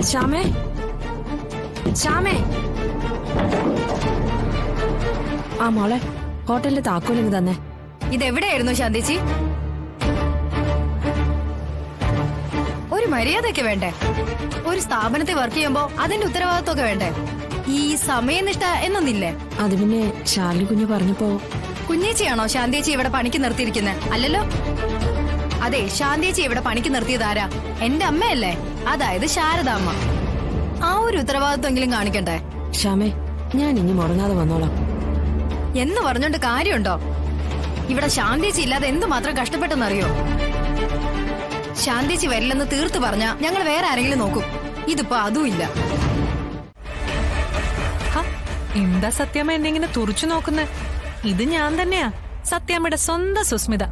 ശ്യാമേ, ശ്യാമേ. ആ മോളെ, ഹോട്ടലിലെ താക്കോലിന് തന്നെ. ഇതെവിടെയായിരുന്നു ശാന്തിച്ചി? ഒരു മര്യാദയൊക്കെ വേണ്ടേ? ഒരു സ്ഥാപനത്തിൽ വർക്ക് ചെയ്യുമ്പോ അതിന്റെ ഉത്തരവാദിത്വമൊക്കെ വേണ്ടേ? ഈ സമയനിഷ്ഠ എന്നൊന്നില്ലേ? അത് പിന്നെ ശാലി കുഞ്ഞ് പറഞ്ഞപ്പോ. കുഞ്ഞേച്ചിയാണോ ശാന്തിച്ചി ഇവിടെ പണിക്ക് നിർത്തിയിരിക്കുന്നത്? അല്ലല്ലോ. അതെ, ശാന്തിച്ചി ഇവിടെ പണിക്ക് നിർത്തിയതാരാ? എന്റെ അമ്മയല്ലേ, അതായത് ശാരദാമ്മ. ആ ഒരു ഉത്തരവാദിത്വമെങ്കിലും കാണിക്കണ്ടേ? ശ്യാമേ, ഞാൻ ഇനി മുടങ്ങാതെ വന്നോളാം. എന്ന് പറഞ്ഞോണ്ട് കാര്യമുണ്ടോ? ഇവിടെ ശാന്തിച്ചി ഇല്ലാതെ എന്തുമാത്രം കഷ്ടപ്പെട്ടെന്നറിയോ? ശാന്തിച്ചി വരില്ലെന്ന് തീർത്ത് പറഞ്ഞ ഞങ്ങൾ വേറെ ആരെങ്കിലും നോക്കും. ഇതിപ്പോ അതുമില്ല. എന്താ സത്യമ്മ എന്നെങ്ങനെ തുറച്ചു നോക്കുന്നേ? ഇത് ഞാൻ തന്നെയാ, സത്യമ്മയുടെ സ്വന്തം സുസ്മിത.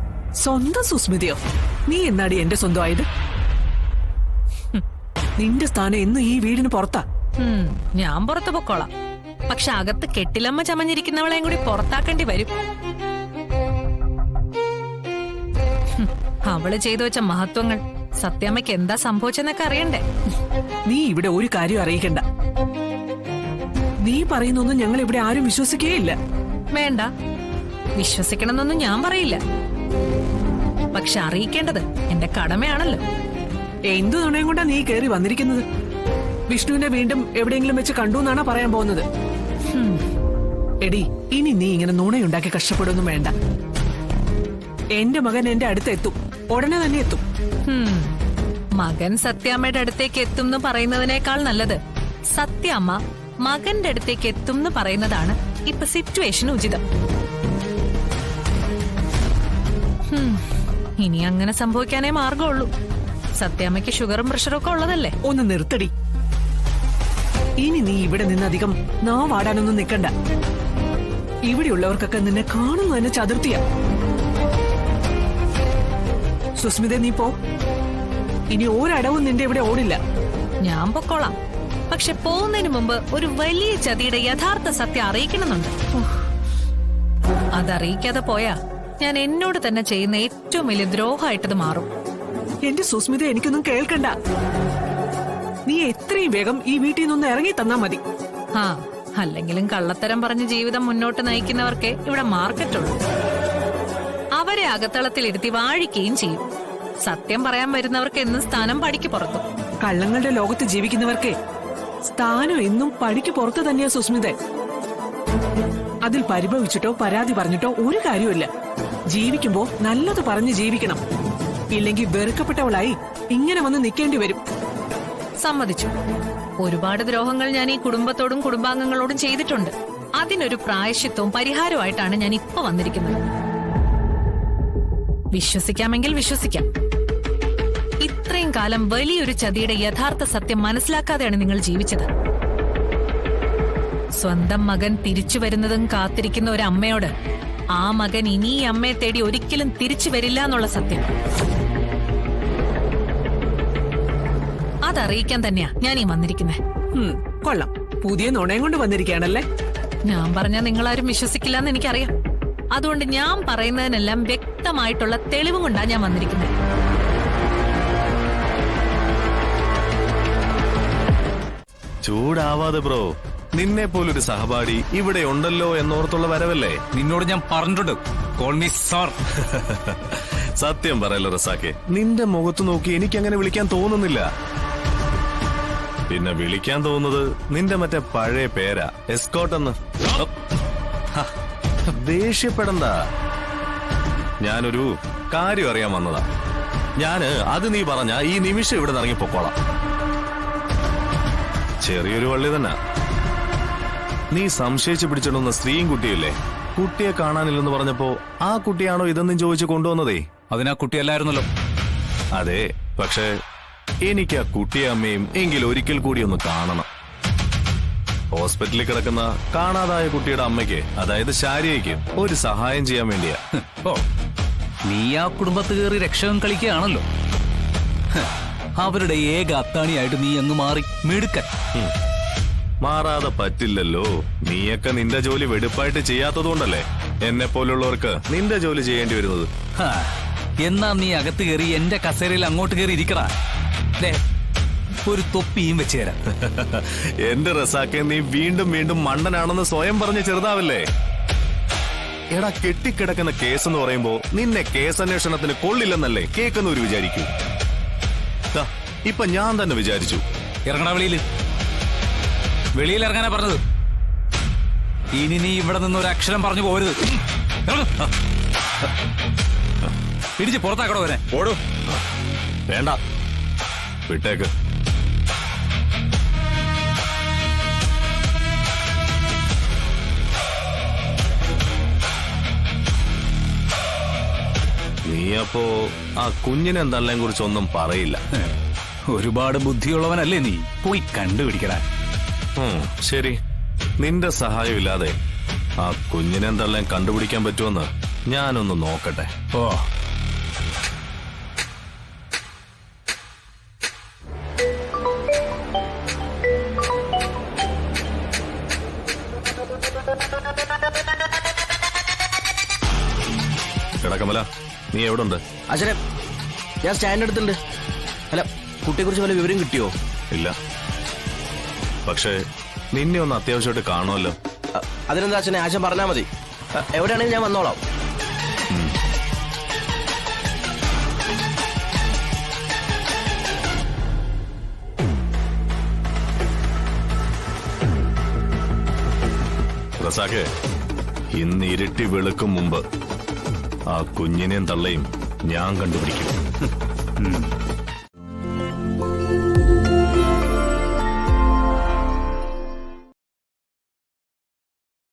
സ്വന്തം സുസ്മിതയോ? നീ എന്നാടി എന്റെ സ്വന്തമായത്? നിന്റെ സ്ഥാനം എന്നും ഈ വീടിന് പുറത്താ. ഞാൻ പുറത്തു പൊക്കോളാം. പക്ഷെ അകത്ത് കെട്ടിലമ്മ ചമഞ്ഞിരിക്കുന്നവളെയും കൂടി പുറത്താക്കേണ്ടി വരും. അവള് ചെയ്തു വെച്ച മഹത്വങ്ങൾ സത്യമ്മയ്ക്ക് എന്താ സംഭവിച്ചെന്നൊക്കെ അറിയണ്ടേ? നീ ഇവിടെ ഒരു കാര്യം അറിയിക്കണ്ട. നീ പറയുന്നൊന്നും ഞങ്ങൾ ഇവിടെ ആരും വിശ്വസിക്കുകയില്ല. വേണ്ട, വിശ്വസിക്കണമെന്നൊന്നും ഞാൻ പറയില്ല. പക്ഷെ അറിയിക്കേണ്ടത് എന്റെ കടമയാണല്ലോ. എന്തു നുണയും കൊണ്ടാ നീ കേറി വന്നിരിക്കുന്നത്? വിഷ്ണുവിനെ വീണ്ടും എവിടെയെങ്കിലും വെച്ച് കണ്ടു എന്നാണോ പറയാൻ പോകുന്നത്? എടി, ഇനി നീ ഇങ്ങനെ നുണയുണ്ടാക്കി കഷ്ടപ്പെടുന്നു വേണ്ട. എന്റെ മകൻ എന്റെ അടുത്ത് എത്തും, ഉടനെ തന്നെ എത്തും. മകൻ സത്യാമ്മയുടെ അടുത്തേക്ക് എത്തും എന്ന് പറയുന്നതിനേക്കാൾ നല്ലത് സത്യാമ്മ മകന്റെ അടുത്തേക്ക് എത്തും എന്ന് പറയുന്നതാണ് ഇപ്പൊ സിറ്റുവേഷൻ ഉചിതം. ഇനി അങ്ങനെ സംഭവിക്കാനേ മാർഗമുള്ളൂ. സത്യാമ്മയ്ക്ക് ഷുഗറും പ്രഷറും ഒക്കെ ഉള്ളതല്ലേ. ഒന്ന് നിർത്തടി. ഇനി നീ ഇവിടെ നിന്ന് അധികം നാവാടാനൊന്നും നിൽക്കണ്ട. ഇവിടെയുള്ളവർക്കൊക്കെ നിന്നെ കാണുന്നു തന്നെ ചതുർത്തിയ. സുസ്മിത, നീ പോ. ഇനി ഒരടവും നിന്റെ ഇവിടെ ഓടില്ല. ഞാൻ പൊക്കോളാം. പക്ഷെ പോകുന്നതിന് മുമ്പ് ഒരു വലിയ ചതിയുടെ യഥാർത്ഥ സത്യം അറിയിക്കണമെന്നുണ്ട്. അതറിയിക്കാതെ പോയാ ഞാൻ എന്നോട് തന്നെ ചെയ്യുന്ന ഏറ്റവും വലിയ ദ്രോഹമായിട്ടത് മാറും. എന്റെ സുസ്മിത, എനിക്കൊന്നും കേൾക്കണ്ട. നീ എത്രയും വേഗം ഈ വീട്ടിൽ നിന്ന് ഇറങ്ങി തന്നാ മതി. അല്ലെങ്കിലും കള്ളത്തരം പറഞ്ഞ് ജീവിതം മുന്നോട്ട് നയിക്കുന്നവർക്കേ ഇവിടെ മാർക്കറ്റുള്ളൂ. അവരെ അകത്തളത്തിലിരുത്തി വാഴിക്കുകയും ചെയ്യും. സത്യം പറയാൻ വരുന്നവർക്ക് എന്നും സ്ഥാനം പടിക്ക് പുറത്തു. കള്ളങ്ങളുടെ ലോകത്ത് ജീവിക്കുന്നവർക്കേ സ്ഥാനം എന്നും പടിക്ക് പുറത്ത് തന്നെയാ സുസ്മിത. അതിൽ പരിഭവിച്ചിട്ടോ പരാതി പറഞ്ഞിട്ടോ ഒരു കാര്യമില്ല. ജീവിക്കുമ്പോ നല്ലത് പറഞ്ഞ് ജീവിക്കണം. ഇല്ലെങ്കിൽ വെറുക്കപ്പെട്ടവളായി ഇങ്ങനെ വന്ന് നിൽക്കേണ്ടി വരും. സമ്മതിച്ചു. ഒരുപാട് ദ്രോഹങ്ങൾ ഞാൻ ഈ കുടുംബത്തോടും കുടുംബാംഗങ്ങളോടും ചെയ്തിട്ടുണ്ട്. അതിനൊരു പ്രായശ്ചിത്തവും പരിഹാരമായിട്ടാണ് ഞാൻ ഇപ്പൊ വന്നിരിക്കുന്നത്. വിശ്വസിക്കാമെങ്കിൽ വിശ്വസിക്കാം. ഇത്രയും കാലം വലിയൊരു ചതിയുടെ യഥാർത്ഥ സത്യം മനസ്സിലാക്കാതെയാണ് നിങ്ങൾ ജീവിച്ചത്. സ്വന്തം മകൻ തിരിച്ചു വരുന്നതും കാത്തിരിക്കുന്ന ഒരു അമ്മയോട് ആ മകൻ ഇനി ഈ അമ്മയെ തേടി ഒരിക്കലും തിരിച്ചു വരില്ല എന്നുള്ള സത്യം അതറിയിക്കാൻ തന്നെയാ ഞാൻ ഈ വന്നിരിക്കുന്നത്. കൊള്ളാം, പുതിയ നുണയും കൊണ്ട് വന്നിരിക്കുകയാണല്ലേ. ഞാൻ പറഞ്ഞാൽ നിങ്ങളാരും വിശ്വസിക്കില്ല എന്ന് എനിക്കറിയാം. അതുകൊണ്ട് ഞാൻ പറയുന്നതിനെല്ലാം വ്യക്തമായിട്ടുള്ള തെളിവും കൊണ്ടാണ് ഞാൻ വന്നിരിക്കുന്നത്. ചൂടാവാതെ ബ്രോ, നിന്നെ പോലൊരു സഹപാഠി ഇവിടെ ഉണ്ടല്ലോ എന്നോർത്തുള്ള വരവല്ലേ. നിന്നോട് ഞാൻ പറഞ്ഞിട്ടുണ്ട്, കോൾ മീ സാർ. സത്യം പറയല്ലോ റസാക്കെ, നിന്റെ മുഖത്ത് നോക്കി എനിക്ക് അങ്ങനെ വിളിക്കാൻ തോന്നുന്നില്ല. പിന്നെ വിളിക്കാൻ തോന്നുന്നത് നിന്റെ മറ്റേ പഴയ പേരാ, എസ്കോട്ട് എന്ന്. ദേഷ്യപ്പെടണ്ട, ഞാനൊരു കാര്യം അറിയാൻ വന്നതാ. അത് നീ പറഞ്ഞ ഈ നിമിഷം ഇവിടെ നിന്ന് ഇറങ്ങിപ്പോക്കോളാം. ചെറിയൊരു വള്ളി തന്നെ. നീ സംശയിച്ചു പിടിച്ചിടുന്ന സ്ത്രീയും കുട്ടിയില്ലേ, കുട്ടിയെ കാണാനില്ലെന്ന് പറഞ്ഞപ്പോ ആ കുട്ടിയാണോ ഇതെന്നും ചോദിച്ചു കൊണ്ടുവന്നതേ? അതിനാ കുട്ടിയല്ലായിരുന്നല്ലോ. അതെ, പക്ഷേ എനിക്ക് ആ കുട്ടിയെ അമ്മയും എങ്കിലും ഒരിക്കൽ കൂടി ഒന്ന് കാണണം. ഹോസ്പിറ്റലിൽ കിടക്കുന്ന കാണാതായ കുട്ടിയുടെ അമ്മയ്ക്ക്, അതായത് ശാരിയയ്ക്ക് ഒരു സഹായം ചെയ്യാൻ വേണ്ടിയാ. ഓ, നീ ആ കുടുംബത്ത് കയറി രക്ഷകൻ കളിക്കുകയാണല്ലോ. അവരുടെ ഏക അത്താണിയായിട്ട് നീ അങ്ങ് മാറി മിടുക്കൻ. മാറാതെ പറ്റില്ലല്ലോ. നീയൊക്കെ നിന്റെ ജോലി വെടുപ്പായിട്ട് ചെയ്യാത്തതുകൊണ്ടല്ലേ എന്നെ പോലുള്ളവർക്ക് നിന്റെ ജോലി ചെയ്യേണ്ടി വരുന്നത്. എന്നാ നീ അകത്ത് കയറി എന്റെ കസേരയിൽ അങ്ങോട്ട് കയറി ഇരിക്കടാ. ഒരു തൊപ്പിയും വെച്ച് തരാം. എന്റെ റസാക്കെ, നീ വീണ്ടും വീണ്ടും മണ്ടനാണെന്ന് സ്വയം പറഞ്ഞ് ചെറുതാവല്ലേ? എടാ, കെട്ടിക്കിടക്കുന്ന കേസ് എന്ന് പറയുമ്പോ നിന്നെ കേസന്വേഷണത്തിന് കൊള്ളില്ലെന്നല്ലേ കേൾക്കുന്നവര് വിചാരിക്കൂ. ദാ, ഇപ്പൊ ഞാൻ തന്നെ വിചാരിച്ചു. ഇറങ്ങണ വെളിയിൽ ഇറങ്ങാനാ പറഞ്ഞത്. ഇനി നീ ഇവിടെ നിന്ന് ഒരു അക്ഷരം പറഞ്ഞു പോകരുത്. പിടിച്ച് പുറത്താക്കടോ അവനെ. ഓടൂ. വേണ്ട, വിട്ടേക്ക്. നീ അപ്പോ ആ കുഞ്ഞിനെ തള്ളേം കുറിച്ചൊന്നും പറയില്ല. ഒരുപാട് ബുദ്ധിയുള്ളവനല്ലേ നീ, പോയി കണ്ടുപിടിക്കടാ. ശരി, നിന്റെ സഹായമില്ലാതെ ആ കുഞ്ഞിനെ തള്ളേം കണ്ടുപിടിക്കാൻ പറ്റുമെന്ന് ഞാനൊന്ന് നോക്കട്ടെ. ഓ, എടാ കമല, നീ എവിടെ ഉണ്ട്? അച്ഛനെ, ഞാൻ സ്റ്റാൻഡ് എടുത്തുണ്ട്. അല്ല, കുട്ടിയെ കുറിച്ച് വല്ല വിവരം കിട്ടിയോ? ഇല്ല, പക്ഷേ നിന്നെ ഒന്ന് അത്യാവശ്യമായിട്ട് കാണുമല്ലോ. അതിനെന്താ അച്ഛനെ, ആശം പറഞ്ഞാൽ മതി. എവിടെയാണെങ്കിലും ഞാൻ വന്നോളാം. റസാഖേ, ഇന്ന് ഇരുട്ടി വെളുക്കും മുമ്പ് ആ കുഞ്ഞിനെയും തള്ളയും ഞാൻ കണ്ടുപിടിക്കും.